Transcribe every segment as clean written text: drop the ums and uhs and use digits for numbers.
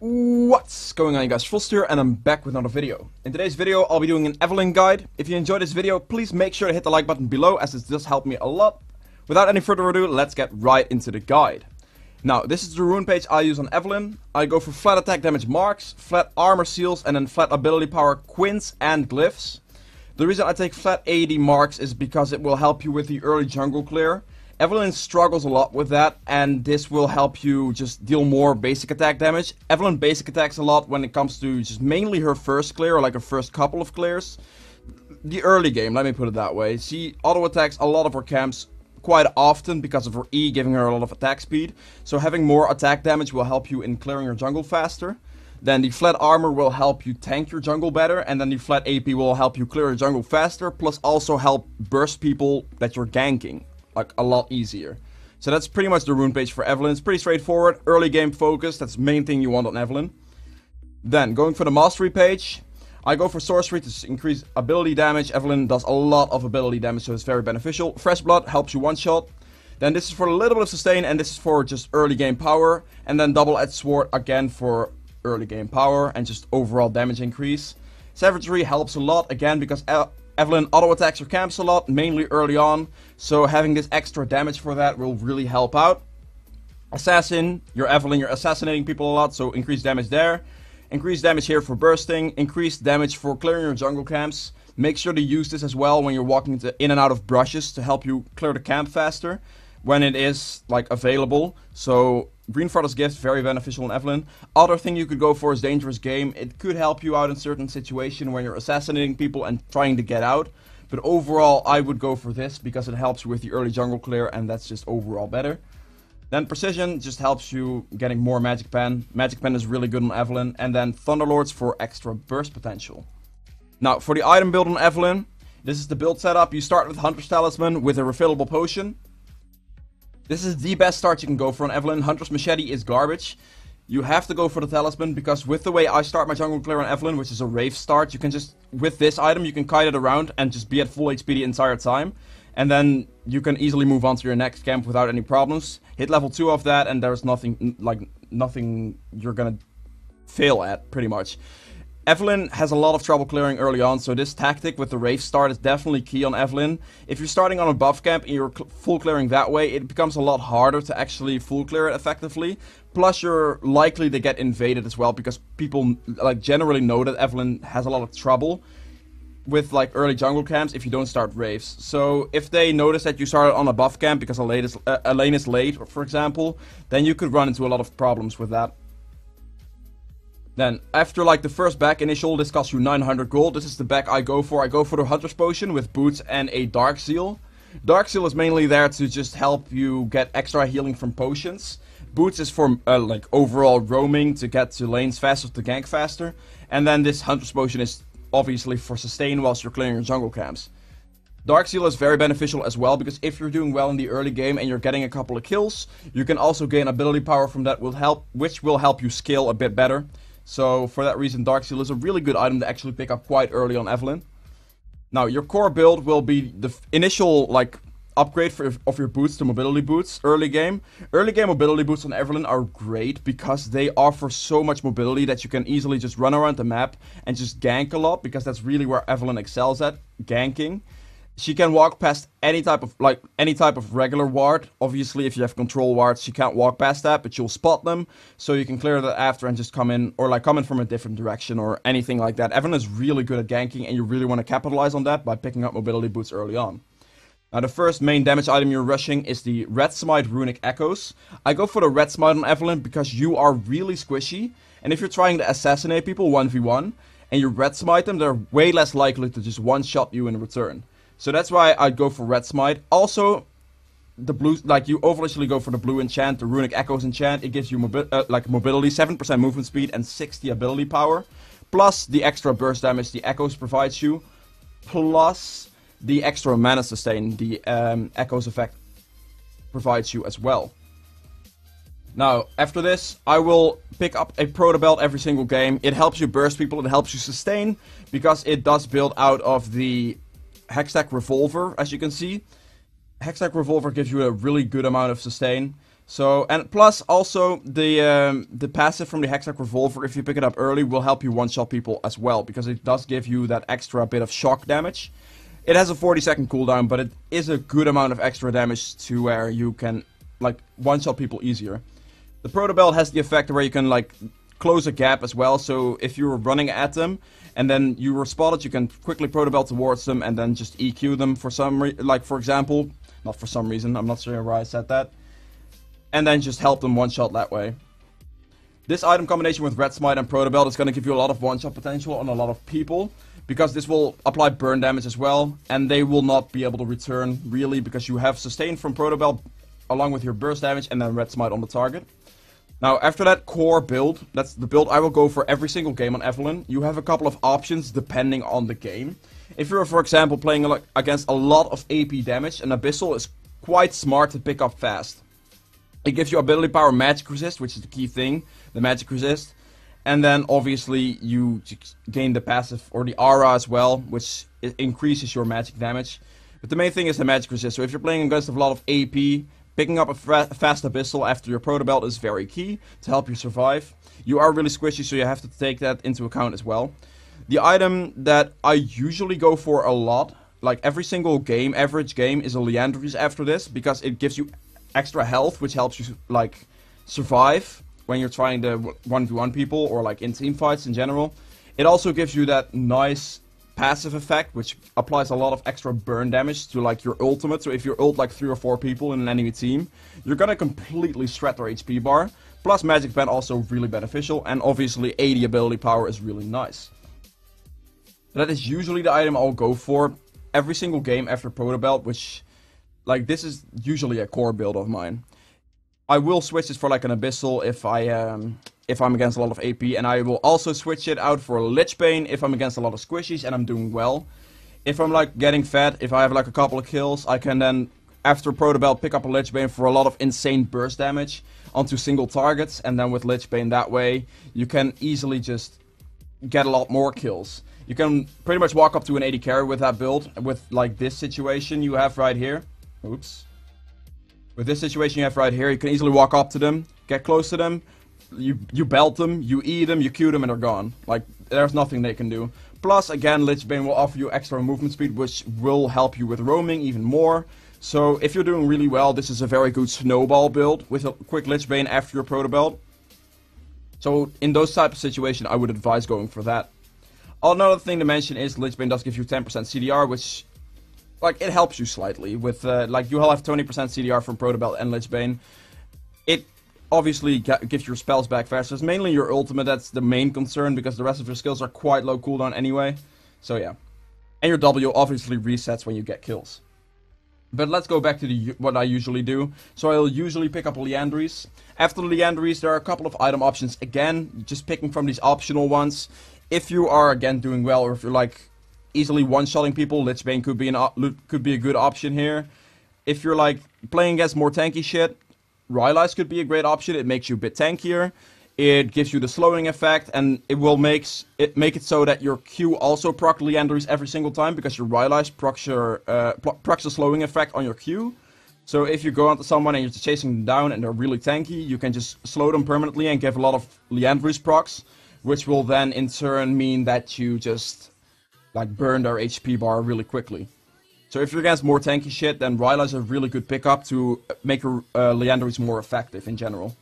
What's going on, you guys? Frost here, and I'm back with another video. In today's video, I'll be doing an Evelynn guide. If you enjoyed this video, please make sure to hit the like button below, as this does help me a lot. Without any further ado, let's get right into the guide. Now, this is the rune page I use on Evelynn. I go for flat attack damage marks, flat armor seals, and then flat ability power quints and glyphs. The reason I take flat AD marks is because it will help you with the early jungle clear. Evelynn struggles a lot with that, and this will help you just deal more basic attack damage. Evelynn basic attacks a lot when it comes to just mainly her first clear, or like her first couple of clears. The early game, let me put it that way. She auto attacks a lot of her camps quite often because of her E giving her a lot of attack speed. So having more attack damage will help you in clearing your jungle faster. Then the flat armor will help you tank your jungle better, and then the flat AP will help you clear your jungle faster, plus also help burst people that you're ganking like a lot easier. So that's pretty much the rune page for Evelynn. It's pretty straightforward, early game focus. That's the main thing you want on Evelynn. Then going for the mastery page, I go for sorcery to increase ability damage. Evelynn does a lot of ability damage, so it's very beneficial. Fresh blood helps you one shot. Then this is for a little bit of sustain, and this is for just early game power. And then double-edged sword again for early game power and just overall damage increase. Savagery helps a lot again because Evelynn auto attacks her camps a lot, mainly early on, so having this extra damage for that will really help out. Assassin, you're Evelynn, you're assassinating people a lot, so increased damage there. Increased damage here for bursting, increased damage for clearing your jungle camps. Make sure to use this as well when you're walking in and out of brushes to help you clear the camp faster when it is like available. So Greenfather's Gift, very beneficial in Evelynn. Other thing you could go for is Dangerous Game. It could help you out in certain situations when you're assassinating people and trying to get out. But overall, I would go for this because it helps you with the early jungle clear, and that's just overall better. Then Precision just helps you getting more Magic Pen. Magic Pen is really good on Evelynn. And then Thunderlords for extra burst potential. Now, for the item build on Evelynn, this is the build setup. You start with Hunter's Talisman with a refillable potion. This is the best start you can go for on Evelynn. Hunter's Machete is garbage. You have to go for the Talisman, because with the way I start my jungle clear on Evelynn, which is a Rave start, you can just, with this item, you can kite it around and just be at full HP the entire time. And then you can easily move on to your next camp without any problems. Hit level 2 of that and there's nothing you're gonna fail at, pretty much. Evelynn has a lot of trouble clearing early on, so this tactic with the Rave start is definitely key on Evelynn. If you're starting on a buff camp and you're full clearing that way, it becomes a lot harder to actually full clear it effectively. Plus, you're likely to get invaded as well, because people generally know that Evelynn has a lot of trouble with early jungle camps if you don't start Raves. So if they notice that you started on a buff camp because a lane is late, for example, then you could run into a lot of problems with that. Then, after the first back initial, this costs you 900 gold. This is the back I go for. I go for the Hunter's Potion with boots and a Dark Seal. Dark Seal is mainly there to just help you get extra healing from potions. Boots is for overall roaming to get to lanes faster, to gank faster. And then this Hunter's Potion is obviously for sustain whilst you're clearing your jungle camps. Dark Seal is very beneficial as well, because if you're doing well in the early game and you're getting a couple of kills, you can also gain ability power from that, which will help you scale a bit better. So for that reason, Dark Seal is a really good item to actually pick up quite early on Evelynn. Now, your core build will be the initial upgrade of your boots to mobility boots early game. Early game mobility boots on Evelynn are great because they offer so much mobility that you can easily just run around the map and just gank a lot, because that's really where Evelynn excels at, ganking. She can walk past any type of regular ward. Obviously, if you have control wards, she can't walk past that, but you'll spot them, so you can clear that after and just come in, or come in from a different direction or anything like that. Evelynn is really good at ganking, and you really want to capitalize on that by picking up mobility boots early on. Now, the first main damage item you're rushing is the Red Smite Runic Echoes. I go for the Red Smite on Evelynn because you are really squishy, and if you're trying to assassinate people 1v1 and you Red Smite them, they're way less likely to just one-shot you in return. So that's why I'd go for Red Smite. Also, the blue, you obviously go for the blue enchant, the Runic Echoes enchant. It gives you mobility, 7% movement speed, and 60 ability power. Plus the extra burst damage the Echoes provides you. Plus the extra mana sustain the Echoes effect provides you as well. Now, after this, I will pick up a Proto Belt every single game. It helps you burst people, it helps you sustain, because it does build out of the Hextech Revolver, as you can see. Hextech Revolver gives you a really good amount of sustain. So, and plus also the passive from the Hexac Revolver, if you pick it up early, will help you one-shot people as well, because it does give you that extra bit of shock damage. It has a 40-second cooldown, but it is a good amount of extra damage to where you can, like, one-shot people easier. The Proto Belt has the effect where you can, like, close a gap as well, so if you're running at them, and then you were spotted, you can quickly Proto Belt towards them, and then just EQ them for some like, for example, not for some reason, I'm not sure why I said that, and then just help them one-shot that way. This item combination with Red Smite and Proto Belt is going to give you a lot of one-shot potential on a lot of people, because this will apply burn damage as well, and they will not be able to return, really, because you have sustain from Proto Belt along with your burst damage, and then Red Smite on the target. Now, after that core build, that's the build I will go for every single game on Evelynn, you have a couple of options depending on the game. If you're, for example, playing against a lot of AP damage, an Abyssal is quite smart to pick up fast. It gives you ability power magic resist, which is the key thing, the magic resist. And then, obviously, you gain the passive, or the aura as well, which increases your magic damage. But the main thing is the magic resist, so if you're playing against a lot of AP, picking up a fast Abyssal after your Proto Belt is very key to help you survive. You are really squishy, so you have to take that into account as well. The item that I usually go for a lot, like every single game, average game, is a Liandry's after this, because it gives you extra health, which helps you, like, survive when you're trying to 1v1 people, or like in team fights in general. It also gives you that nice passive effect, which applies a lot of extra burn damage to, like, your ultimate. So if you ult like 3 or 4 people in an enemy team, you're gonna completely shred their HP bar. Plus Magic Band also really beneficial, and obviously 80 ability power is really nice. That is usually the item I'll go for every single game after Proto Belt, which, like, this is usually a core build of mine. I will switch this for like an Abyssal if I'm against a lot of AP, and I will also switch it out for Lich Bane if I'm against a lot of squishies and I'm doing well. If I'm, like, getting fed, if I have like a couple of kills, I can then, after Proto Belt, pick up a Lich Bane for a lot of insane burst damage onto single targets, and then with Lich Bane that way, you can easily just get a lot more kills. You can pretty much walk up to an 80 carry with that build, with like this situation you have right here. Oops. With this situation you have right here, you can easily walk up to them, get close to them, you belt them, you E them, you Q them, and they're gone. Like, there's nothing they can do. Plus, again, Lich Bane will offer you extra movement speed, which will help you with roaming even more. So, if you're doing really well, this is a very good snowball build with a quick Lich Bane after your Proto Belt. So, in those type of situations, I would advise going for that. Another thing to mention is Lich Bane does give you 10% CDR, which, like, it helps you slightly with, like, you'll have 20% CDR from Proto Belt and Lich Bane. It obviously gives your spells back faster. It's mainly your ultimate that's the main concern, because the rest of your skills are quite low cooldown anyway. So yeah. And your W obviously resets when you get kills. But let's go back to what I usually do. So I'll usually pick up Liandry's. After the Liandry's, there are a couple of item options. Again, just picking from these optional ones. If you are, again, doing well, or if you're, like, easily one-shotting people, Lich Bane could be a good option here. If you're, like, playing against more tanky shit, Rylai's could be a great option. It makes you a bit tankier. It gives you the slowing effect, and it will make it so that your Q also proc Liandry's every single time, because your Rylai's procs the slowing effect on your Q. So if you go onto someone and you're just chasing them down and they're really tanky, you can just slow them permanently and give a lot of Liandry's procs, which will then in turn mean that you just, like, burn their HP bar really quickly. So if you're against more tanky shit, then Rylai's a really good pickup to make your Liandry's more effective in general.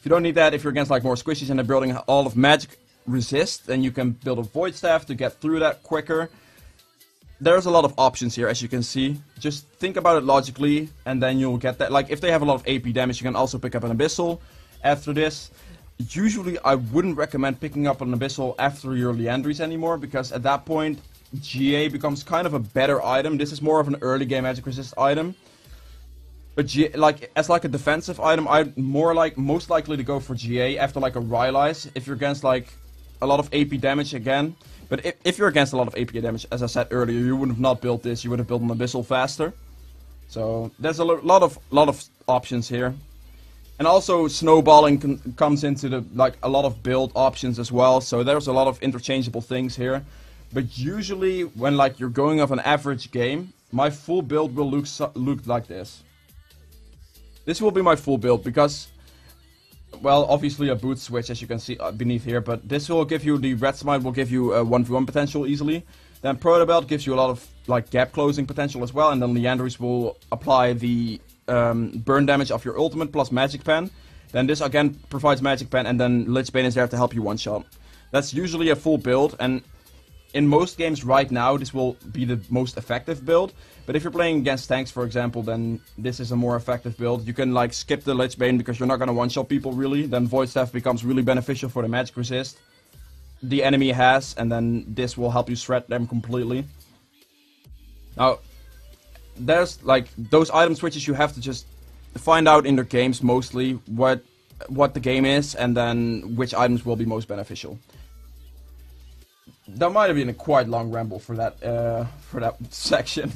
If you don't need that, if you're against, like, more squishies and they're building all of magic resist, then you can build a Void Staff to get through that quicker. There's a lot of options here, as you can see. Just think about it logically, and then you'll get that. Like, if they have a lot of AP damage, you can also pick up an Abyssal after this. Usually, I wouldn't recommend picking up an Abyssal after your Liandry's anymore, because at that point, GA becomes kind of a better item. This is more of an early game magic resist item. But as like a defensive item, I'm most likely to go for GA after, like, a Rylai's, if you're against, like, a lot of AP damage again. But if you're against a lot of AP damage, as I said earlier, you would have not built this. You would have built an Abyssal faster. So there's a lot of options here. And also snowballing comes into the, like, a lot of build options as well. So there's a lot of interchangeable things here. But usually when, like, you're going off an average game, my full build will look like this. This will be my full build because, well, obviously a boot switch, as you can see beneath here, but this will give you, the red smite will give you a 1v1 potential easily. Then Protobelt gives you a lot of like gap closing potential as well, and then Leanderies will apply the burn damage of your ultimate plus Magic Pen. Then this again provides Magic Pen, and then Lich Bane is there to help you one-shot. That's usually a full build, and in most games right now this will be the most effective build. But if you're playing against tanks, for example, then this is a more effective build. You can like skip the Lich Bane because you're not gonna one-shot people really. Then Void Staff becomes really beneficial for the magic resist the enemy has, and then this will help you shred them completely. Now, there's like those item switches you have to just find out in the games mostly what the game is, and then which items will be most beneficial. That might have been a quite long ramble for that section.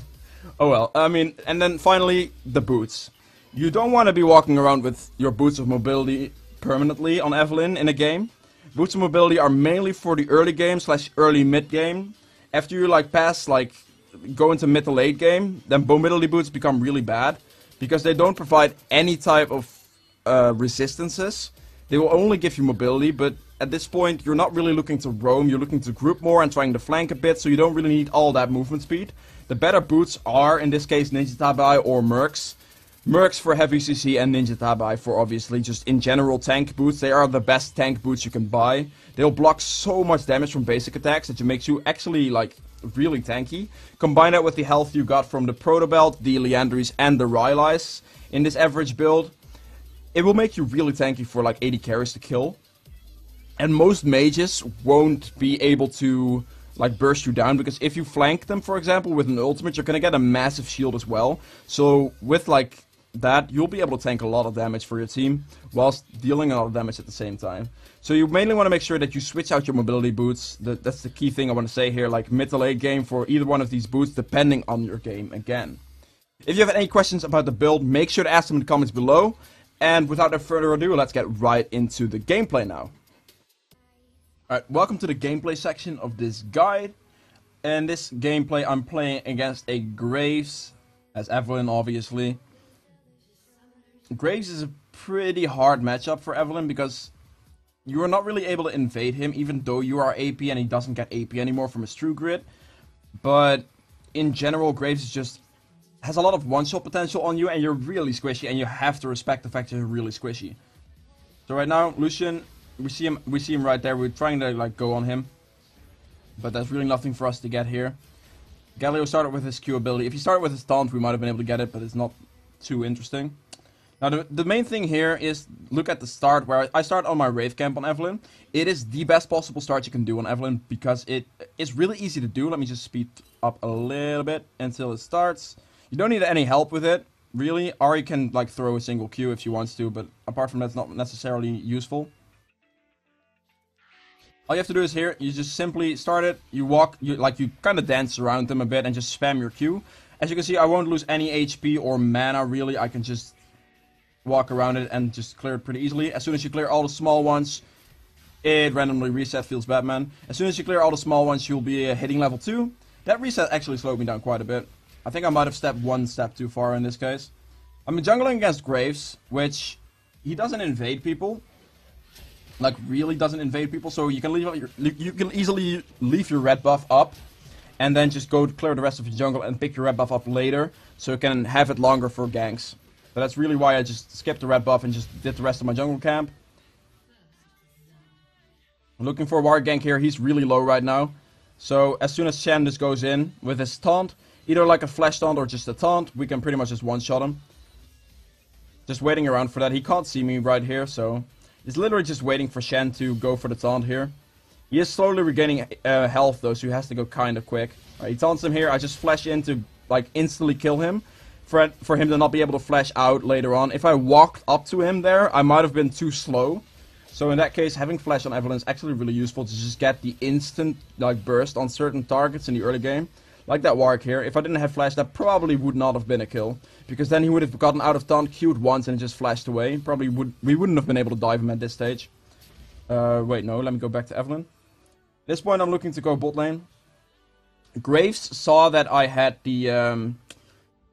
Oh well, I mean, and then finally the boots. You don't want to be walking around with your boots of mobility permanently on Evelynn in a game. Boots of mobility are mainly for the early game / early mid game. After you like pass like go into mid to late game, then mobility boots become really bad because they don't provide any type of resistances. They will only give you mobility, but at this point you're not really looking to roam, you're looking to group more and trying to flank a bit, so you don't really need all that movement speed. The better boots are, in this case, Ninja Tabai or Mercs. Mercs for heavy CC and Ninja Tabai for obviously just in general tank boots. They are the best tank boots you can buy. They'll block so much damage from basic attacks that it makes you actually like really tanky. Combine that with the health you got from the Protobelt, the Leanderies and the Rylai's in this average build. It will make you really tanky for like 80 carries to kill. And most mages won't be able to like burst you down, because if you flank them, for example, with an ultimate, you're gonna get a massive shield as well. So with like that, you'll be able to tank a lot of damage for your team whilst dealing a lot of damage at the same time. So you mainly want to make sure that you switch out your mobility boots. That's the key thing I want to say here, like mid to late game for either one of these boots, depending on your game again. If you have any questions about the build, make sure to ask them in the comments below. And without further ado, let's get right into the gameplay now. Alright, welcome to the gameplay section of this guide. In this gameplay, I'm playing against a Graves, as Evelynn obviously. Graves is a pretty hard matchup for Evelynn because you are not really able to invade him, even though you are AP and he doesn't get AP anymore from his true grid. But in general, Graves is just has a lot of one-shot potential on you, and you're really squishy, and you have to respect the fact that you're really squishy. So right now, Lucian, we see him right there. We're trying to like go on him, but there's really nothing for us to get here. Galio started with his Q ability. If he started with his taunt, we might have been able to get it, but it's not too interesting. Now, the main thing here is look at the start, where I start on my Wraith Camp on Evelynn. It is the best possible start you can do on Evelynn because it is really easy to do. Let me just speed up a little bit until it starts. You don't need any help with it, really. Ari can like throw a single Q if she wants to, but apart from that, it's not necessarily useful. All you have to do is here, you just simply start it, you walk, you kind of dance around them a bit and just spam your Q. As you can see, I won't lose any HP or mana, really. I can just walk around it and just clear it pretty easily. As soon as you clear all the small ones, it randomly reset, feels bad, man. As soon as you clear all the small ones, you'll be hitting level 2. That reset actually slowed me down quite a bit. I think I might have stepped one step too far in this case. I'm jungling against Graves, which he doesn't invade people. Like, really doesn't invade people, so you can easily leave your red buff up and then just go to clear the rest of your jungle and pick your red buff up later, so you can have it longer for ganks. But that's really why I just skipped the red buff and just did the rest of my jungle camp. I'm looking for a ward gank here. He's really low right now. So as soon as Shen just goes in with his taunt, either like a flash taunt or just a taunt, we can pretty much just one-shot him. Just waiting around for that. He can't see me right here, so he's literally just waiting for Shen to go for the taunt here. He is slowly regaining health though, so he has to go kind of quick. He taunts him here. I just flash in to like instantly kill him. For him to not be able to flash out later on. If I walked up to him there, I might have been too slow. So in that case, having flash on Evelynn is actually really useful to just get the instant like burst on certain targets in the early game. Like that Warwick here. If I didn't have flash, that probably would not have been a kill. Because then he would have gotten out of taunt, Q'd once, and just flashed away. We wouldn't have been able to dive him at this stage. Wait, no, let me go back to Evelynn. At this point, I'm looking to go bot lane. Graves saw that I had the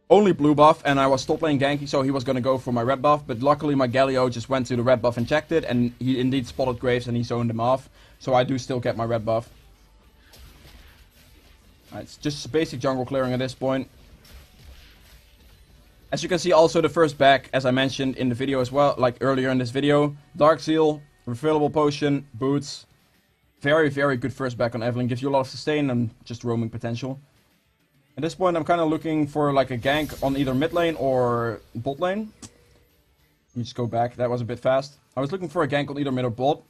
only blue buff, and I was still playing Genki, so he was gonna go for my red buff, but luckily my Galio just went to the red buff and checked it, and he indeed spotted Graves and he zoned him off, so I do still get my red buff. Alright, it's just basic jungle clearing at this point. As you can see, also the first back, as I mentioned in the video as well, like earlier in this video, Dark Seal, refillable potion, boots. Very, very good first back on Evelynn, gives you a lot of sustain and just roaming potential. At this point, I'm kind of looking for like a gank on either mid lane or bot lane. Let me just go back, that was a bit fast. I was looking for a gank on either mid or bot.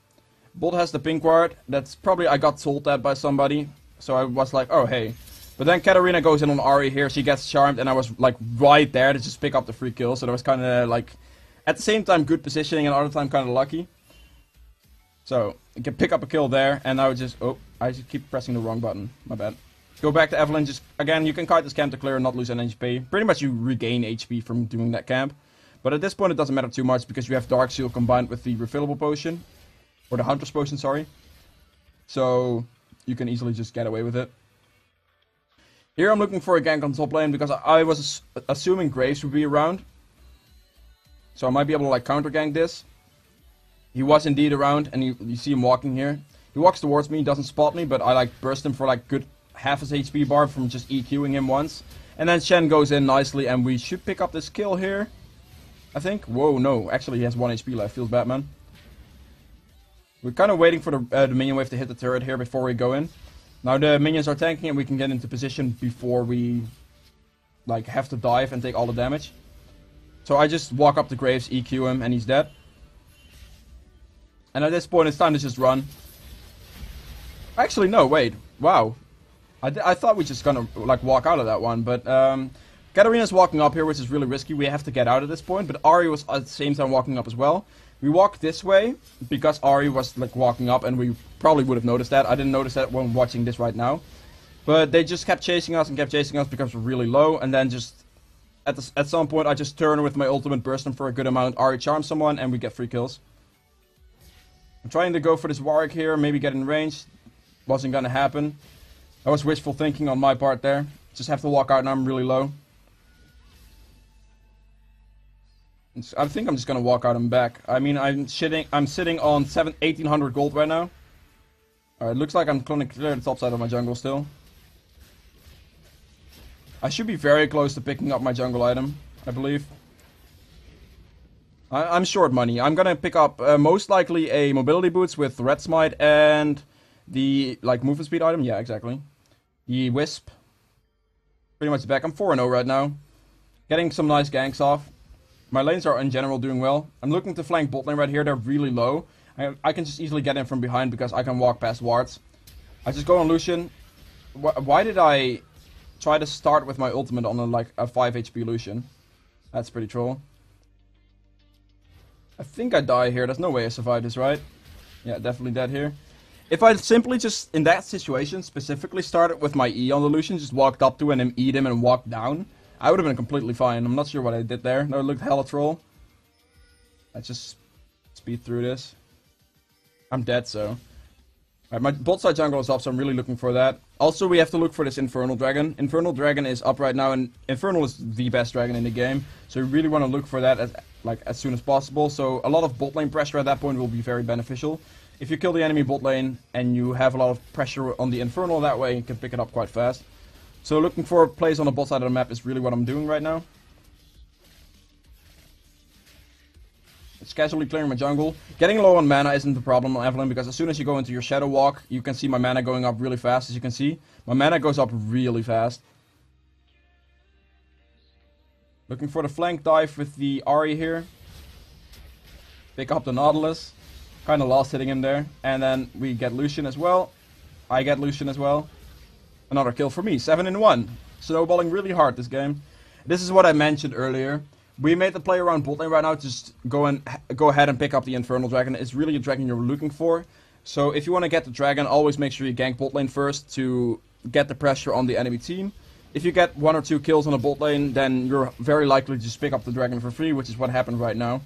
Bot has the pink ward, that's probably, I got told that by somebody. So I was like, oh hey. But then Katarina goes in on Ahri here, she gets charmed, and I was like right there to just pick up the free kill. So that was kind of like, at the same time good positioning and other time kind of lucky. So, I can pick up a kill there, and I would just, oh, I just keep pressing the wrong button, my bad. Go back to Evelynn, just, again, you can kite this camp to clear and not lose any HP. Pretty much you regain HP from doing that camp. But at this point it doesn't matter too much, because you have Dark Seal combined with the refillable potion. Or the Hunter's Potion, sorry. So, you can easily just get away with it. Here I'm looking for a gank on top lane, because I was assuming Graves would be around. So I might be able to like counter gank this. He was indeed around, and you see him walking here. He walks towards me, he doesn't spot me, but I like burst him for like good half his HP bar from just EQing him once. And then Shen goes in nicely, and we should pick up this kill here. I think. Whoa, no, actually he has 1 HP left, feels bad, man. We're kind of waiting for the minion wave to hit the turret here before we go in. Now the minions are tanking, and we can get into position before we like have to dive and take all the damage. So I just walk up to Graves, EQ him, and he's dead. And at this point, it's time to just run. Actually, no, wait. Wow. I thought we just gonna, like, walk out of that one. But, Katarina's walking up here, which is really risky. We have to get out at this point. But Ahri was at the same time walking up as well. We walked this way because Ahri was, like, walking up. And we probably would have noticed that. I didn't notice that when watching this right now. But they just kept chasing us and kept chasing us because we're really low. And then just, at some point, I just turn with my ultimate, burst them for a good amount. Ahri charms someone, and we get 3 kills. I'm trying to go for this Warwick here, maybe get in range. Wasn't gonna happen. That was wishful thinking on my part there. Just have to walk out and I'm really low. I think I'm just gonna walk out and back. I mean, I'm sitting on 1800 gold right now. Alright, looks like I'm gonna clear the top side of my jungle still. I should be very close to picking up my jungle item, I believe. I'm short money. I'm gonna pick up most likely a mobility boots with red smite and the like movement speed item. Yeah, exactly. The wisp. Pretty much back. I'm 4-0 right now. Getting some nice ganks off. My lanes are in general doing well. I'm looking to flank bot lane right here. They're really low. I can just easily get in from behind because I can walk past wards. I just go on Lucian. Why did I try to start with my ultimate on a 5 HP Lucian? That's pretty troll. I think I die here. There's no way I survive this, right? Yeah, definitely dead here. If I simply just, in that situation, specifically started with my E on the Lucian, just walked up to him and eat him and walked down, I would have been completely fine. I'm not sure what I did there. No, it looked hella troll. Let's just speed through this. I'm dead, so. Alright, my bot side jungle is up, so I'm really looking for that. Also, we have to look for this Infernal Dragon. Infernal Dragon is up right now, and Infernal is the best dragon in the game. So we really want to look for that as soon as possible. So a lot of bot lane pressure at that point will be very beneficial. If you kill the enemy bot lane and you have a lot of pressure on the Infernal that way, you can pick it up quite fast. So looking for plays on the bot side of the map is really what I'm doing right now. It's casually clearing my jungle. Getting low on mana isn't the problem on Evelynn, because as soon as you go into your Shadow Walk, you can see my mana going up really fast, as you can see. My mana goes up really fast. Looking for the flank dive with the Ahri here. Pick up the Nautilus. Kinda lost hitting him there. And then we get Lucian as well. I get Lucian as well. Another kill for me. 7-in-1. Snowballing really hard this game. This is what I mentioned earlier. We made the play around bot lane right now. Just go ahead and pick up the Infernal Dragon. It's really a dragon you're looking for. So if you want to get the dragon, always make sure you gank bot lane first to get the pressure on the enemy team. If you get 1 or 2 kills on a bot lane, then you're very likely to just pick up the dragon for free, which is what happened right now.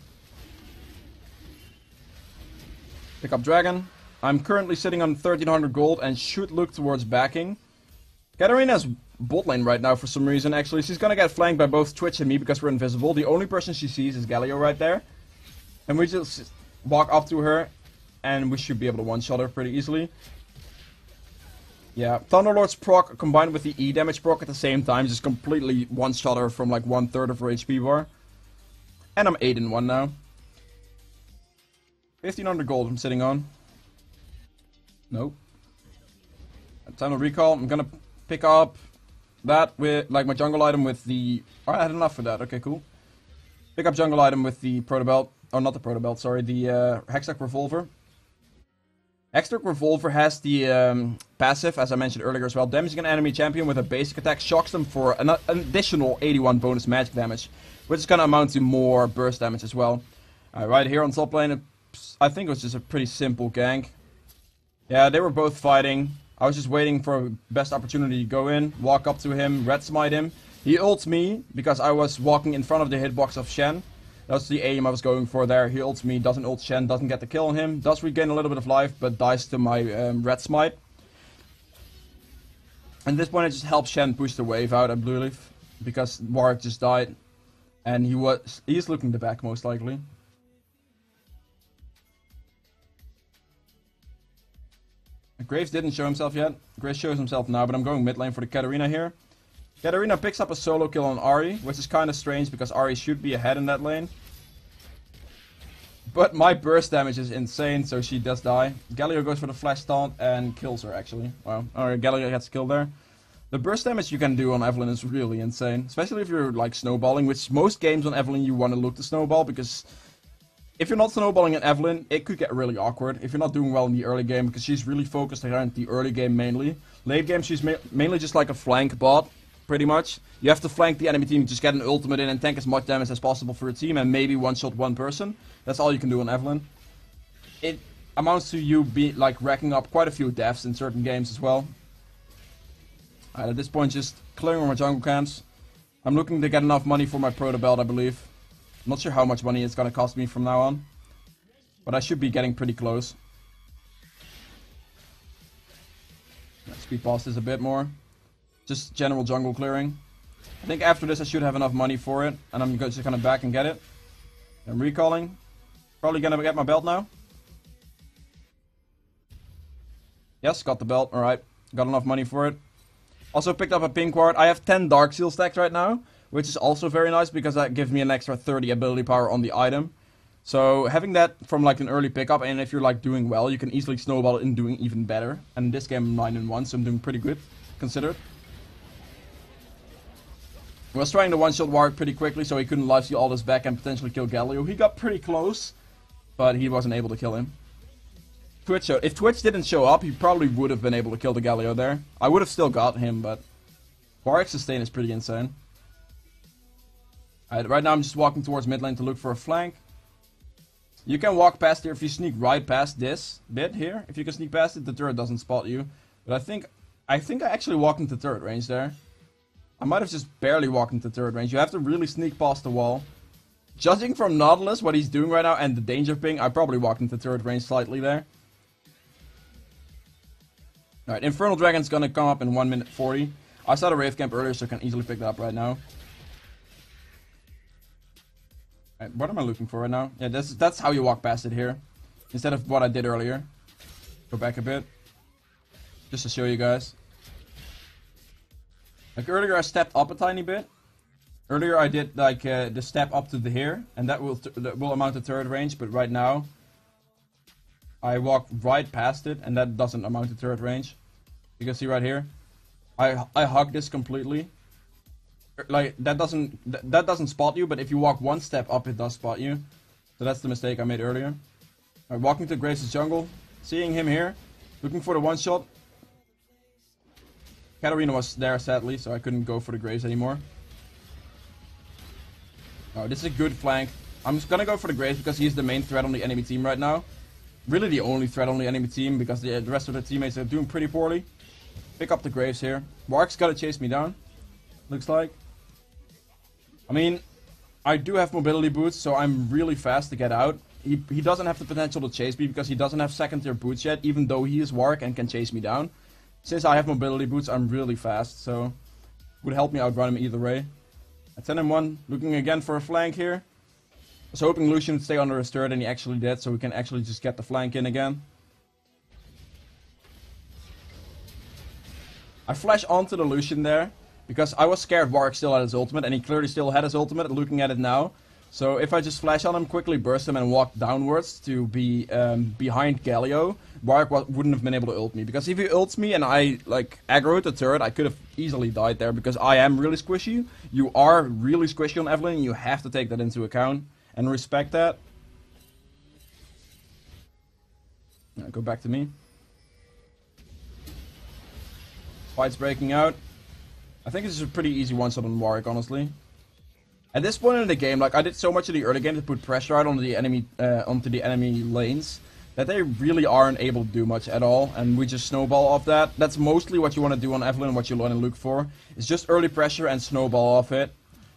Pick up dragon. I'm currently sitting on 1300 gold and should look towards backing. Katarina's bot lane right now for some reason, actually. She's gonna get flanked by both Twitch and me because we're invisible. The only person she sees is Galio right there. And we just walk up to her, and we should be able to one-shot her pretty easily. Yeah, Thunderlord's proc combined with the E damage proc at the same time just completely one-shot her from like 1/3 of her HP bar. And I'm 8-1 now. 1500 gold I'm sitting on. Nope. Time to recall. I'm gonna pick up that with like my jungle item with the... Alright, I had enough for that. Okay, cool. Pick up jungle item with the proto belt. Oh, not the proto belt, sorry. The Hextech Revolver. Hextech Revolver has the passive, as I mentioned earlier as well. Damaging an enemy champion with a basic attack shocks them for an additional 81 bonus magic damage, which is gonna amount to more burst damage as well. Right here on top lane, I think it was just a pretty simple gank. Yeah, they were both fighting. I was just waiting for a best opportunity to go in, walk up to him, red smite him. He ults me because I was walking in front of the hitbox of Shen. That's the aim I was going for there. He ults me, doesn't ult Shen, doesn't get the kill on him. Does regain a little bit of life, but dies to my red smite. And at this point I just helped Shen push the wave out, I believe. Because Warwick just died. And he's looking the back most likely. Graves didn't show himself yet. Graves shows himself now, but I'm going mid lane for the Katarina here. Katarina picks up a solo kill on Ahri, which is kind of strange because Ahri should be ahead in that lane. But my burst damage is insane, so she does die. Galio goes for the flash taunt and kills her actually. Wow. Alright, Galio gets killed there. The burst damage you can do on Evelynn is really insane. Especially if you're like snowballing, which most games on Evelynn you want to look to snowball because... If you're not snowballing at Evelynn, it could get really awkward if you're not doing well in the early game because she's really focused around the early game mainly. Late game she's mainly just like a flank bot, pretty much. You have to flank the enemy team, just get an ultimate in and tank as much damage as possible for your team and maybe one-shot one person. That's all you can do on Evelynn. It amounts to you racking up quite a few deaths in certain games as well. Alright, at this point just clearing all my jungle camps. I'm looking to get enough money for my proto belt, I believe. I'm not sure how much money it's gonna cost me from now on. But I should be getting pretty close. Let's speed past this a bit more. Just general jungle clearing. I think after this I should have enough money for it. And I'm just gonna back and get it. I'm recalling. Probably gonna get my belt now. Yes, got the belt. Alright. Got enough money for it. Also picked up a pink ward. I have 10 Dark Seal stacked right now. Which is also very nice because that gives me an extra 30 ability power on the item. So having that from like an early pickup, and if you're like doing well, you can easily snowball it in doing even better. And in this game I'm 9-1, so I'm doing pretty good, considered. I was trying to one-shot Warwick pretty quickly, so he couldn't lifesteal all this back and potentially kill Galio. He got pretty close, but he wasn't able to kill him. If Twitch didn't show up, he probably would have been able to kill the Galio there. I would have still got him, but Warwick's sustain is pretty insane. Right now I'm just walking towards mid lane to look for a flank. You can walk past here if you sneak right past this bit here. If you can sneak past it, the turret doesn't spot you. But I think I actually walked into turret range there. I might have just barely walked into turret range. You have to really sneak past the wall. Judging from Nautilus, what he's doing right now, and the danger ping, I probably walked into turret range slightly there. Alright, Infernal Dragon's gonna come up in 1 minute 40. I saw the Wraith Camp earlier, so I can easily pick that up right now. What am I looking for right now? Yeah, that's how you walk past it here. Instead of what I did earlier. Go back a bit. Just to show you guys. Like earlier I stepped up a tiny bit. Earlier I did like the step up to the here. And that will amount to turret range. But right now I walk right past it. And that doesn't amount to turret range. You can see right here. I hug this completely. Like that doesn't spot you, but if you walk one step up, it does spot you. So that's the mistake I made earlier. Alright, walking to Graves' jungle, seeing him here, looking for the one shot. Katarina was there sadly, so I couldn't go for the Graves anymore. Oh, this is a good flank. I'm just gonna go for the Graves because he's the main threat on the enemy team right now. Really the only threat on the enemy team because the rest of the teammates are doing pretty poorly. Pick up the Graves here. Warwick's gotta chase me down. Looks like. I mean, I do have mobility boots, so I'm really fast to get out. He doesn't have the potential to chase me because he doesn't have second tier boots yet, even though he is Warwick and can chase me down. Since I have mobility boots, I'm really fast, so Would help me outrun him either way. At 10 and 1, looking again for a flank here. I was hoping Lucian would stay under his turret, and he actually did, so we can actually just get the flank in again. I flash onto the Lucian there, because I was scared Warwick still had his ultimate, and he clearly still had his ultimate, looking at it now. So if I just flash on him, quickly burst him, and walk downwards to be behind Galio, Warwick wouldn't have been able to ult me. Because if he ults me and I, like, aggroed the turret, I could have easily died there, because I am really squishy. You are really squishy on Evelynn, and you have to take that into account, and respect that. Now, go back to me. Fight's breaking out. I think this is a pretty easy one-shot on Warwick, honestly. At this point in the game, like, I did so much in the early game to put pressure out on the enemy, onto the enemy lanes, that they really aren't able to do much at all, and we just snowball off that. That's mostly what you want to do on Evelynn, what you want to look for. It's just early pressure and snowball off it.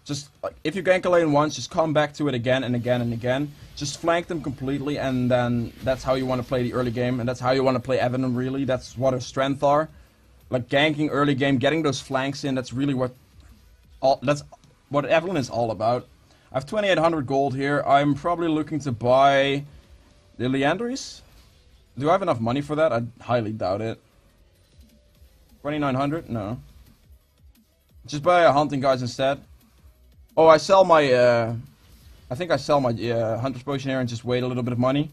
Just, like, if you gank a lane once, just come back to it again and again and again. Just flank them completely, and then that's how you want to play the early game, and that's how you want to play Evelynn, really. That's what her strengths are. Like, ganking early game, getting those flanks in, that's really what Evelynn is all about. I have 2800 gold here. I'm probably looking to buy the Liandry's. Do I have enough money for that? I highly doubt it. 2900? No. Just buy a hunting guys instead. Oh, I sell my, I think I sell my Hunter's Potion here and just wait a little bit of money.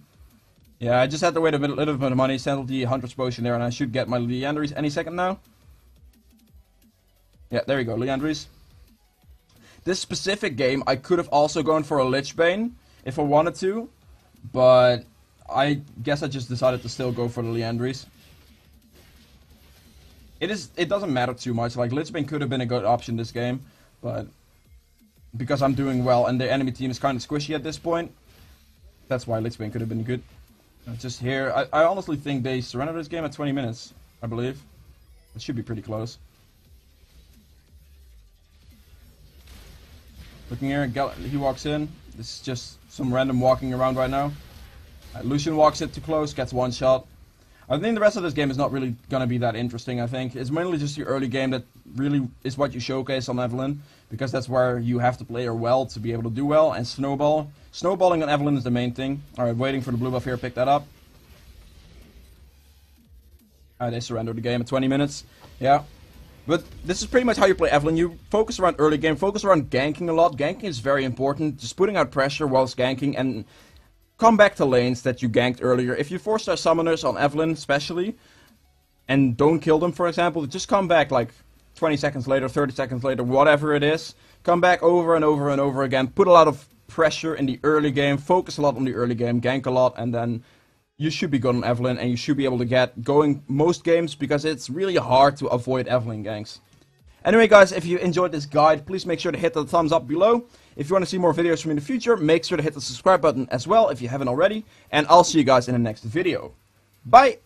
Yeah, I just had to wait a little bit of money, settle the Hunter's Potion there, and I should get my Liandry's any second now. Yeah, there you go, Liandry's. This specific game, I could have also gone for a Lich Bane if I wanted to, but I guess I just decided to still go for the Liandry's. It doesn't matter too much. Like, Lich Bane could have been a good option this game, but because I'm doing well and the enemy team is kind of squishy at this point, that's why Lich Bane could have been good. Just here, I honestly think they surrendered this game at 20 minutes, I believe. It should be pretty close. Looking here, he walks in. This is just some random walking around right now. Lucian walks it too close, gets one shot. I think the rest of this game is not really going to be that interesting, I think. It's mainly just the early game that really is what you showcase on Evelynn, because that's where you have to play her well to be able to do well, and snowball. Snowballing on Evelynn is the main thing. Alright, waiting for the blue buff here, pick that up. They surrendered the game at 20 minutes. Yeah. But this is pretty much how you play Evelynn. You focus around early game, focus around ganking a lot. Ganking is very important, just putting out pressure whilst ganking, and come back to lanes that you ganked earlier. If you 4-star summoners on Evelynn especially, and don't kill them, for example, just come back like 20 seconds later, 30 seconds later, whatever it is. Come back over and over and over again, put a lot of pressure in the early game, focus a lot on the early game, gank a lot, and then you should be good on Evelynn, and you should be able to get going most games, because it's really hard to avoid Evelynn ganks. Anyway guys, if you enjoyed this guide, please make sure to hit the thumbs up below. If you want to see more videos from me in the future, make sure to hit the subscribe button as well if you haven't already. And I'll see you guys in the next video. Bye!